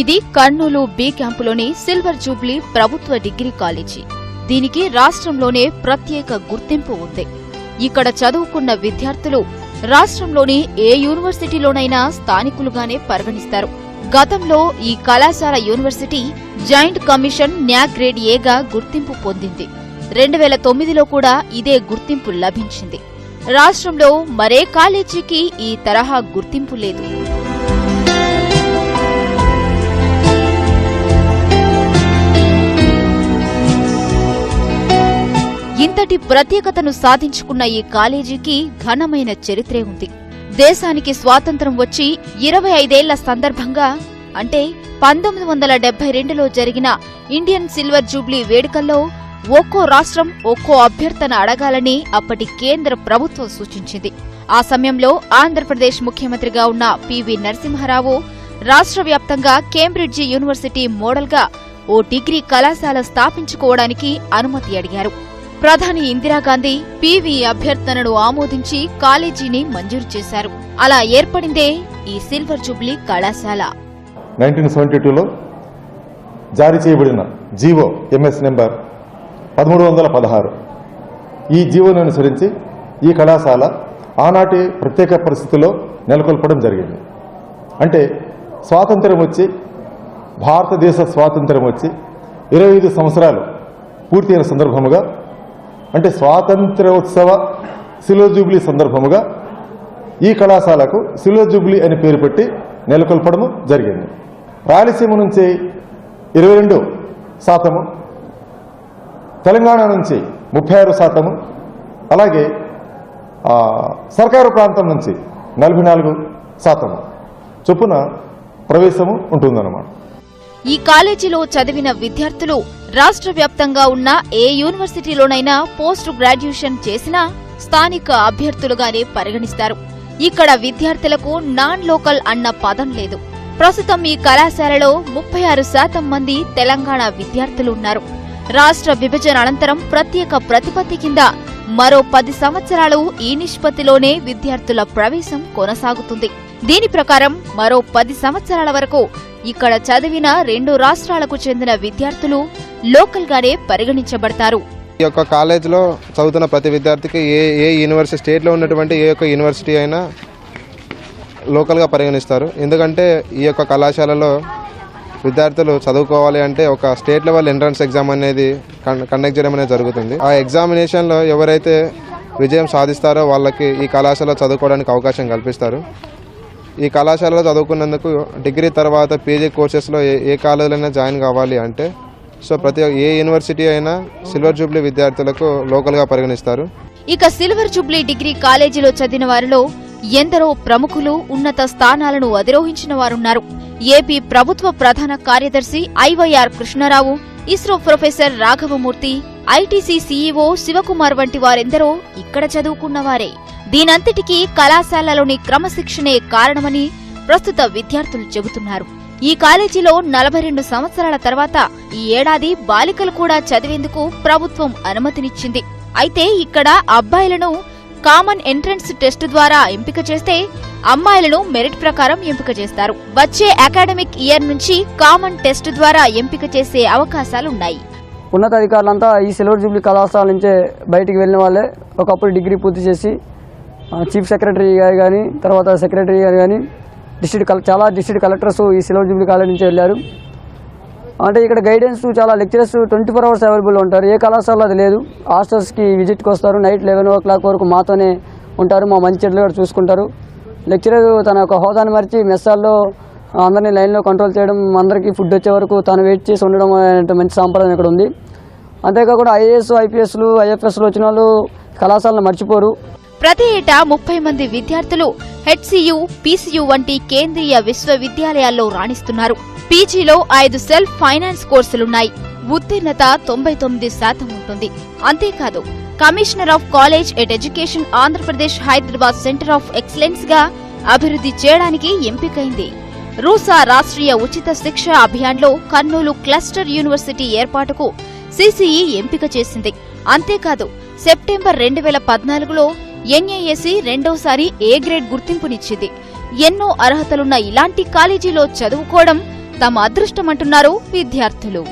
ఇది Kurnool B క్యాంపులోని silver Jubilee ప్రభుత్వ degree college. దీనికి రాష్ట్రంలోనే ప్రత్యేక గుర్తింపు ఉంది. ఇక్కడ చదువుకున్న విద్యార్థులు రాష్ట్రంలోని ఏ యూనివర్సిటీలోనైనా స్థానికులుగానే పరిగణిస్తారు. గతంలో ఈ కళాశాల university joint commission NAAC grade ఏగా గుర్తింపు పొందింది. 2009లో కూడా ఇదే గుర్తింపు లభించింది. రాష్ట్రంలో మరే కాలేజీకి ఈ తరహా గుర్తింపు లేదు. ఇంతటి ప్రత్యేకతను సాధించుకున్న ఈ కాలేజీకి ఘనమైన చరిత్రే ఉంది. దేశానికి స్వాతంత్ర్యం వచ్చి 25 ఏళ్ల సందర్భంగా అంటే 1972లో జరిగిన ఇండియన్ సిల్వర్ జూబ్లీ వేడుకల్లో ఒక్కో రాష్ట్రం ఒక్కో అభ్యర్థన అడగాలని అప్పటి కేంద్ర ప్రభుత్వం సూచించింది. ఆ సమయంలో ఆంధ్రప్రదేశ్ ముఖ్యమంత్రిగా ఉన్న పివి నరసింహారావు రాష్ట్ర వ్యాప్తంగా కేంబ్రిడ్జి యూనివర్సిటీ మోడల్గా ఓ డిగ్రీ కళాశాల స్థాపించుకోవడానికి అనుమతి అడిగారు. ప్రధాని ఇందిరాగాంధీ పివి అభ్యర్థనను ఆమోదించి కాలేజీని మంజూరు చేశారు. అలా ఏర్పడిందే ఈ సిల్వర్ జూబ్లీ కళాశాల. 1972లో జారీ చేయబడిన జీవో ఎంఎస్ నెంబర్ 1316 ఈ జీవోను అనుసరించి ఈ కళాశాల ఆనాటి ప్రత్యేక పరిస్థితుల్లో నెలకొల్పడం జరిగింది. అంటే స్వాతంత్ర్యం వచ్చి భారతదేశ స్వాతంత్ర్యం వచ్చి 25 సంవత్సరాలు పూర్తయిన సందర్భముగా అంటే స్వాతంత్ర్యోత్సవ సిల్వర్ జూబ్లీ సందర్భముగా ఈ కళాశాలకు సిల్వర్ జూబ్లీ అని పేరు పెట్టి నెలకొల్పడము జరిగింది. రాయలసీమ నుంచి 22%, తెలంగాణ నుంచి 36%, అలాగే సర్కారు ప్రాంతం నుంచి 44% చొప్పున ప్రవేశము ఉంటుందన్నమాట. ఈ కాలేజీలో చదివిన విద్యార్థులు రాష్ట్ర వ్యాప్తంగా ఉన్న ఏ యూనివర్సిటీలోనైనా పోస్ట్ గ్రాడ్యుయేషన్ చేసినా స్థానిక అభ్యర్థులుగానే పరిగణిస్తారు. ఇక్కడ విద్యార్థులకు నాన్ లోకల్ అన్న పదం లేదు. ప్రస్తుతం ఈ కళాశాలలో 36% మంది తెలంగాణ విద్యార్థులున్నారు. రాష్ట్ర విభజన అనంతరం ప్రత్యేక ప్రతిపత్తి కింద మరో 10 సంవత్సరాలు ఈ నిష్పత్తిలోనే విద్యార్థుల ప్రవేశం కొనసాగుతుంది. దీని ప్రకారం మరో 10 సంవత్సరాల వరకు ఇక్కడ చదివిన 2 రాష్ట్రాలకు చెందిన విద్యార్థులు లోకల్ గానే పరిగణించబడతారు. ఈ యొక్క కాలేజీలో చదువుతున్న ప్రతి విద్యార్థికి ఏ యూనివర్సిటీ స్టేట్లో ఉన్నటువంటి ఏ యొక్క యూనివర్సిటీ అయినా లోకల్గా పరిగణిస్తారు. ఎందుకంటే ఈ యొక్క కళాశాలలో విద్యార్థులు చదువుకోవాలి అంటే ఒక స్టేట్ లెవెల్ ఎంట్రన్స్ ఎగ్జామ్ అనేది కండక్ట్ చేయడం అనేది జరుగుతుంది. ఆ ఎగ్జామినేషన్లో ఎవరైతే విజయం సాధిస్తారో వాళ్ళకి ఈ కళాశాలలో చదువుకోవడానికి అవకాశం కల్పిస్తారు. ఈ కళాశాలలో చదువుకున్నందుకు డిగ్రీ తర్వాత పీజీ కోర్సెస్లో ఏ కాలేజీలైనా జాయిన్ కావాలి అంటే ప్రతి ఏ యూనివర్సిటీ అయినా సిల్వర్ జూబ్లీ విద్యార్థులకు లోకల్గా పరిగణిస్తారు. ఇక సిల్వర్ జూబ్లీ డిగ్రీ కాలేజీలో చదివిన వారిలో ఎందరో ప్రముఖులు ఉన్నత స్థానాలను అధిరోహించిన వారున్నారు. ఏపీ ప్రభుత్వ ప్రధాన కార్యదర్శి IYR Krishnarao, ISRO professor Raghavamurthy, ITC CEO Sivakumar వంటి వారెందరో ఇక్కడ చదువుకున్నవారే. దీనంతటికీ కళాశాలలోని క్రమశిక్షణే కారణమని ప్రస్తుత విద్యార్థులు చెబుతున్నారు. ఈ కాలేజీలో 42 సంవత్సరాల తర్వాత ఈ ఏడాది బాలికలు కూడా చదివేందుకు ప్రభుత్వం అనుమతినిచ్చింది. అయితే ఇక్కడ అబ్బాయిలను కామన్ ఎంట్రన్స్ టెస్ట్ ద్వారా ఎంపిక చేస్తే అమ్మాయిలను మెరిట్ ప్రకారం ఎంపిక చేస్తారు. వచ్చే అకాడమిక్ ఇయర్ నుంచి కామన్ టెస్ట్ ద్వారా ఎంపిక చేసే అవకాశాలున్నాయి. ఉన్నతాధికారులంతా ఈ సిల్వర్ జూబ్లీ కళాశాల నుంచే బయటికి వెళ్ళిన వాళ్ళే. ఒకప్పుడు డిగ్రీ పూర్తి చేసి చీఫ్ సెక్రటరీ గారు కానీ, తర్వాత సెక్రటరీ గారు కానీ, చాలా డిస్ట్రిక్ట్ కలెక్టర్స్ ఈ సిల్వర్ జూబ్లీ కాలేజ్ నుంచి వెళ్ళారు. అంటే ఇక్కడ గైడెన్స్ చాలా లెక్చరర్స్ 24 hours అవైలబుల్ ఉంటారు. ఏ కళాశాలలో అది లేదు. హాస్టల్స్కి విజిట్కి వస్తారు. నైట్ 11 o'clock వరకు మాతోనే ఉంటారు. మా మంచి చెడ్లు కూడా చూసుకుంటారు. లెక్చరర్ తన యొక్క హోదాని మరిచి మెస్సాల్లో అందరినీ లైన్లో కంట్రోల్ చేయడం, అందరికీ ఫుడ్ వచ్చే వరకు తాను వెయిట్ చేసి ఉండడం అనే మంచి సాంప్రదాయం ఇక్కడ ఉంది. అంతేకాకుండా ఐఏఎస్, ఐపీఎస్లు, ఐఎఫ్ఎస్లు వచ్చిన వాళ్ళు కళాశాలను మర్చిపోరు. ప్రతి ఏటా 30 మంది విద్యార్థులు హెచ్సియు, పీసీయూ వంటి కేంద్రీయ విశ్వవిద్యాలయాల్లో రాణిస్తున్నారు. పీజీలో 5 సెల్ఫ్ ఫైనాన్స్ కోర్సులున్నాయి. ఉత్తీర్ణత 99% ఉంటుంది. అంతేకాదు commissioner of college at education Andhra Pradesh Hyderabad centre of excellence గా అభివృద్ధి చేయడానికి ఎంపికైంది. రూసా రాష్ట్రీయ ఉచిత శిక్ష అభియాన్లో కర్నూలు క్లస్టర్ యూనివర్సిటీ ఏర్పాటుకు సిసిఈ ఎంపిక చేసింది. అంతేకాదు సెప్టెంబర్ 2014లో ఎన్ఐఏసీ రెండోసారి ఏ గ్రేడ్ గుర్తింపునిచ్చింది. ఎన్నో అర్హతలున్న ఇలాంటి కాలేజీలో చదువుకోవడం తమ అదృష్టమంటున్నారు విద్యార్థులు.